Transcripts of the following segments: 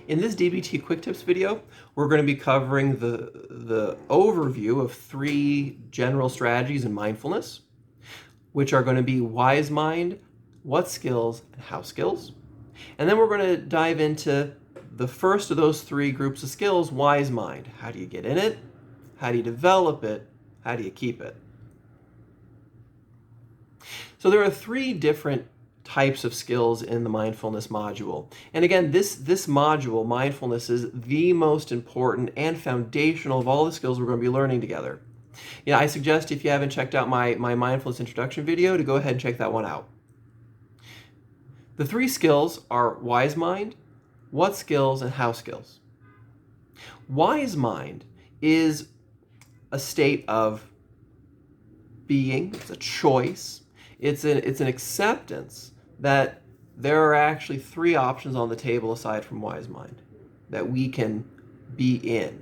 In this DBT Quick Tips video, we're going to be covering the overview of 3 general strategies in mindfulness, which are going to be wise mind, what skills, and how skills. And then we're going to dive into the first of those 3 groups of skills, wise mind. How do you get in it? How do you develop it? How do you keep it? So there are 3 different types of skills in the mindfulness module. And again, this module, mindfulness, is the most important and foundational of all the skills we're going to be learning together. I suggest if you haven't checked out my mindfulness introduction video to go ahead and check that one out. The 3 skills are wise mind, what skills, and how skills. Wise mind is a state of being, it's a choice, it's an acceptance that there are actually 3 options on the table aside from wise mind that we can be in.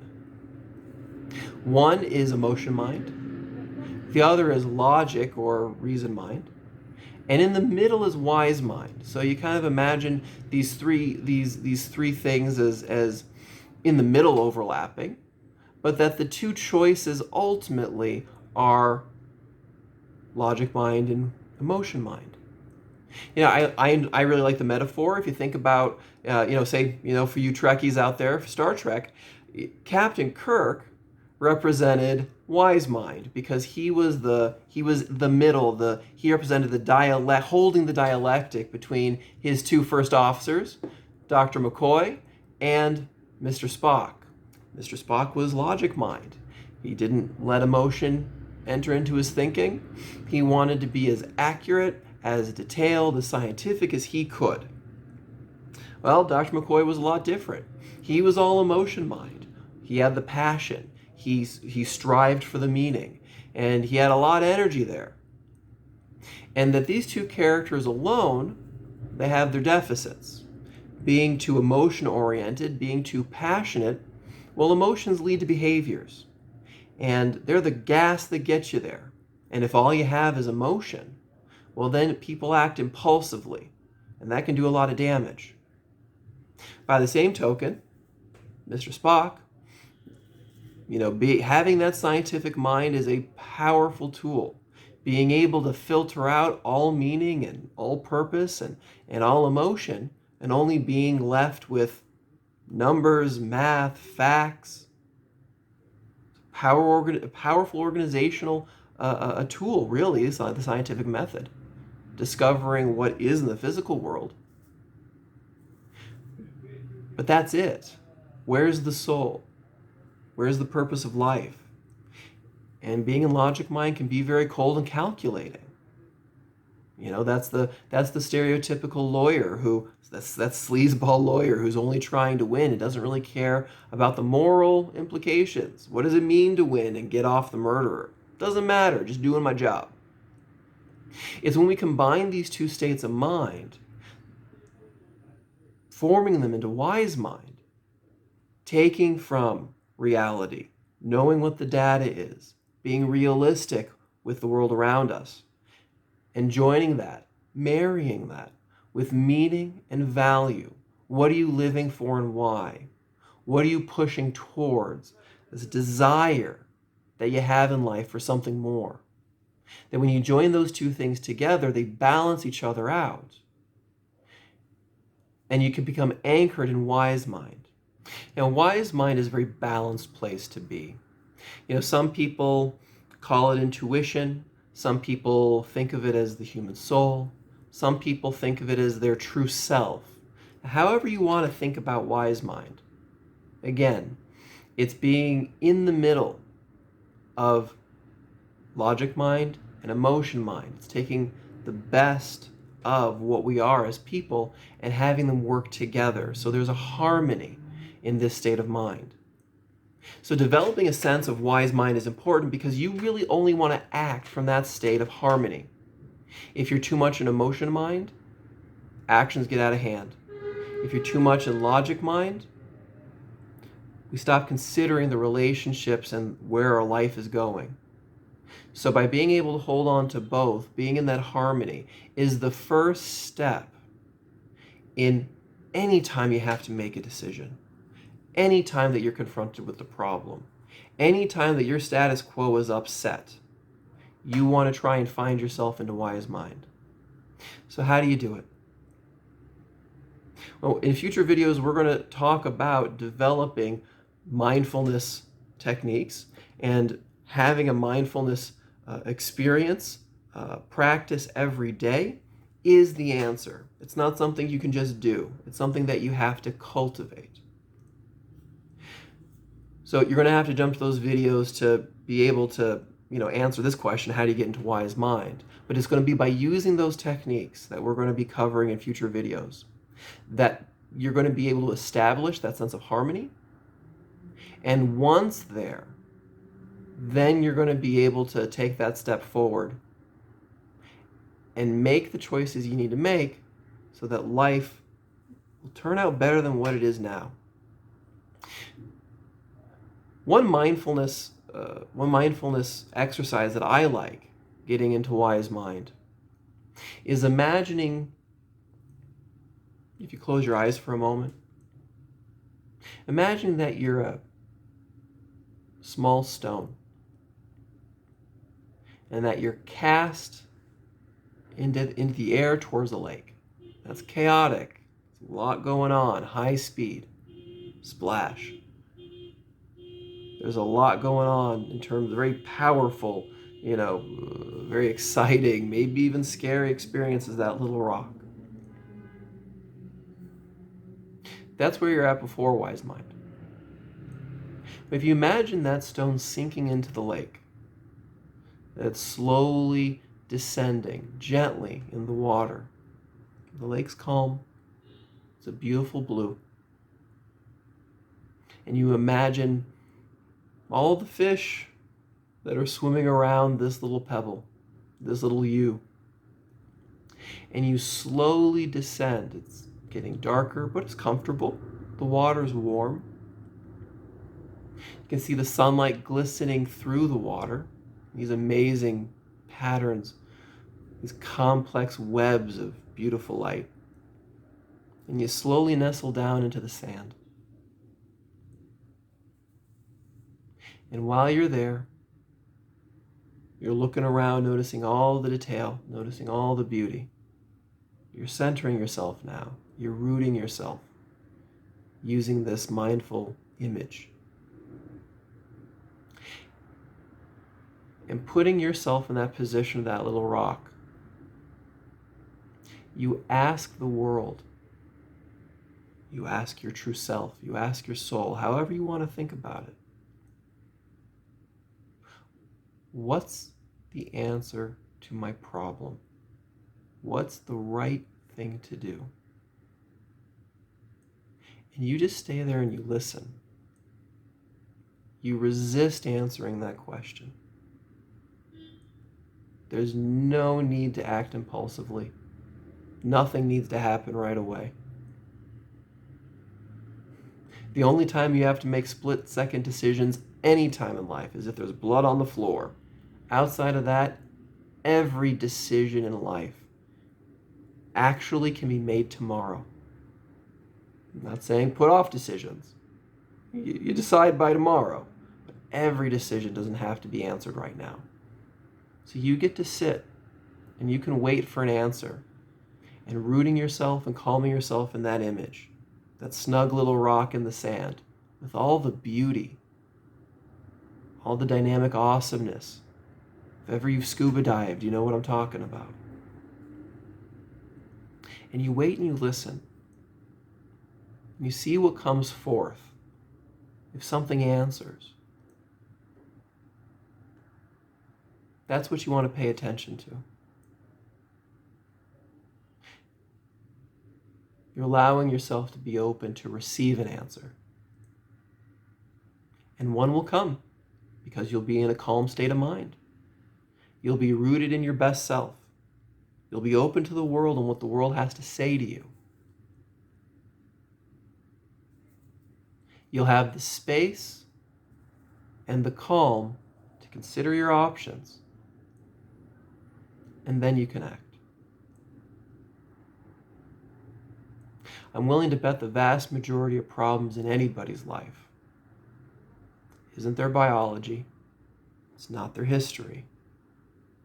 One is emotion mind, the other is logic or reason mind, and in the middle is wise mind. So you kind of imagine these three things as in the middle overlapping, but that the 2 choices ultimately are logic mind and emotion mind. I really like the metaphor. If you think about, say, for you Trekkies out there, for Star Trek, Captain Kirk represented wise mind because he was the middle. He represented the holding the dialectic between his 2 first officers, Dr. McCoy and Mr. Spock. Mr. Spock was logic mind. He didn't let emotion enter into his thinking. He wanted to be as accurate, as detailed, as scientific as he could. Well, Dr. McCoy was a lot different. He was all emotion mind. He had the passion. He strived for the meaning. And he had a lot of energy there. And that these 2 characters alone, they have their deficits. Being too emotion-oriented, being too passionate, well, emotions lead to behaviors. And they're the gas that gets you there. And if all you have is emotion, well, then people act impulsively, and that can do a lot of damage. By the same token, Mr. Spock, having that scientific mind is a powerful tool. Being able to filter out all meaning and all purpose and all emotion, and only being left with numbers, math, facts. Powerful organizational a tool, really, is the scientific method. Discovering what is in the physical world. But that's it. Where's the soul? Where's the purpose of life? And being in logic mind can be very cold and calculating. That's the stereotypical lawyer that's sleazeball lawyer who's only trying to win and doesn't really care about the moral implications. What does it mean to win and get off the murderer? Doesn't matter, just doing my job. It's when we combine these 2 states of mind, forming them into wise mind, taking from reality, knowing what the data is, being realistic with the world around us, and joining that, marrying that with meaning and value. What are you living for and why? What are you pushing towards? This desire that you have in life for something more. That when you join those 2 things together, they balance each other out. And you can become anchored in wise mind. Now, wise mind is a very balanced place to be. Some people call it intuition. Some people think of it as the human soul. Some people think of it as their true self. However you want to think about wise mind. Again, it's being in the middle of logic mind and emotion mind. It's taking the best of what we are as people and having them work together. So there's a harmony in this state of mind. So developing a sense of wise mind is important because you really only want to act from that state of harmony. If you're too much in emotion mind, actions get out of hand. If you're too much in logic mind, we stop considering the relationships and where our life is going. So by being able to hold on to both, being in that harmony, is the first step in anytime you have to make a decision, anytime that you're confronted with the problem, anytime that your status quo is upset, you want to try and find yourself into wise mind. So how do you do it? Well, in future videos, we're going to talk about developing mindfulness techniques and having a mindfulness experience, practice every day is the answer. It's not something you can just do. It's something that you have to cultivate. So you're going to have to jump to those videos to be able to, answer this question, how do you get into wise mind? But it's going to be by using those techniques that we're going to be covering in future videos that you're going to be able to establish that sense of harmony. And once there, then you're going to be able to take that step forward and make the choices you need to make so that life will turn out better than what it is now. One mindfulness exercise that I like getting into wise mind is imagining, if you close your eyes for a moment, imagine that you're a small stone and that you're cast into the air towards a lake. That's chaotic. There's a lot going on, high speed, splash. There's a lot going on in terms of very powerful, very exciting, maybe even scary experiences, that little rock. That's where you're at before wise mind. But if you imagine that stone sinking into the lake, that's slowly descending gently in the water. The lake's calm. It's a beautiful blue. And you imagine all the fish that are swimming around this little pebble, this little U. And you slowly descend. It's getting darker, but it's comfortable. The water's warm. You can see the sunlight glistening through the water. These amazing patterns, these complex webs of beautiful light. And you slowly nestle down into the sand. And while you're there, you're looking around, noticing all the detail, noticing all the beauty. You're centering yourself now. You're rooting yourself using this mindful image. And putting yourself in that position of that little rock, you ask the world, you ask your true self, you ask your soul, however you want to think about it. What's the answer to my problem? What's the right thing to do? And you just stay there and you listen. You resist answering that question. There's no need to act impulsively. Nothing needs to happen right away. The only time you have to make split-second decisions any time in life is if there's blood on the floor. Outside of that, every decision in life actually can be made tomorrow. I'm not saying put off decisions. You decide by tomorrow. But every decision doesn't have to be answered right now. So you get to sit and you can wait for an answer and rooting yourself and calming yourself in that image, that snug little rock in the sand with all the beauty, all the dynamic awesomeness. If ever you've scuba dived, you know what I'm talking about. And you wait and you listen. You see what comes forth. If something answers. That's what you want to pay attention to. You're allowing yourself to be open to receive an answer. And one will come because you'll be in a calm state of mind. You'll be rooted in your best self. You'll be open to the world and what the world has to say to you. You'll have the space and the calm to consider your options. And then you can act. I'm willing to bet the vast majority of problems in anybody's life isn't their biology. It's not their history.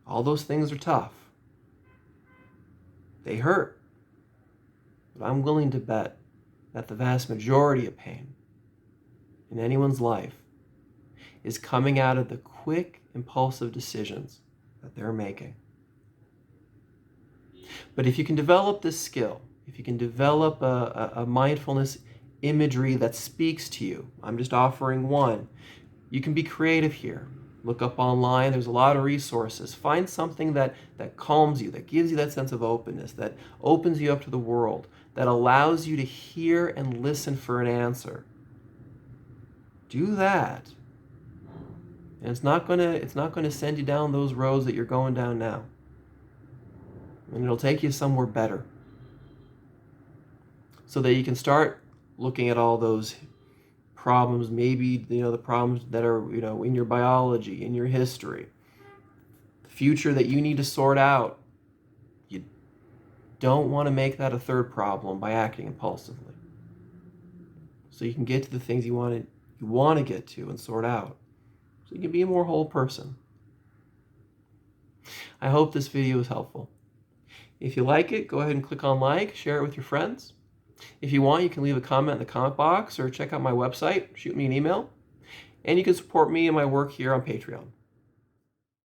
All those things are tough. They hurt. But I'm willing to bet that the vast majority of pain in anyone's life is coming out of the quick, impulsive decisions that they're making. But if you can develop this skill, if you can develop a mindfulness imagery that speaks to you, I'm just offering one. You can be creative here. Look up online. There's a lot of resources. Find something that calms you, that gives you that sense of openness, that opens you up to the world, that allows you to hear and listen for an answer. Do that. And it's not gonna send you down those roads that you're going down now. And it'll take you somewhere better. So that you can start looking at all those problems, maybe the problems that are in your biology, in your history, the future that you need to sort out. You don't want to make that a third problem by acting impulsively. So you can get to the things you want to get to and sort out. So you can be a more whole person. I hope this video was helpful. If you like it, go ahead and click on like, share it with your friends. If you want, you can leave a comment in the comment box or check out my website, shoot me an email. And you can support me and my work here on Patreon.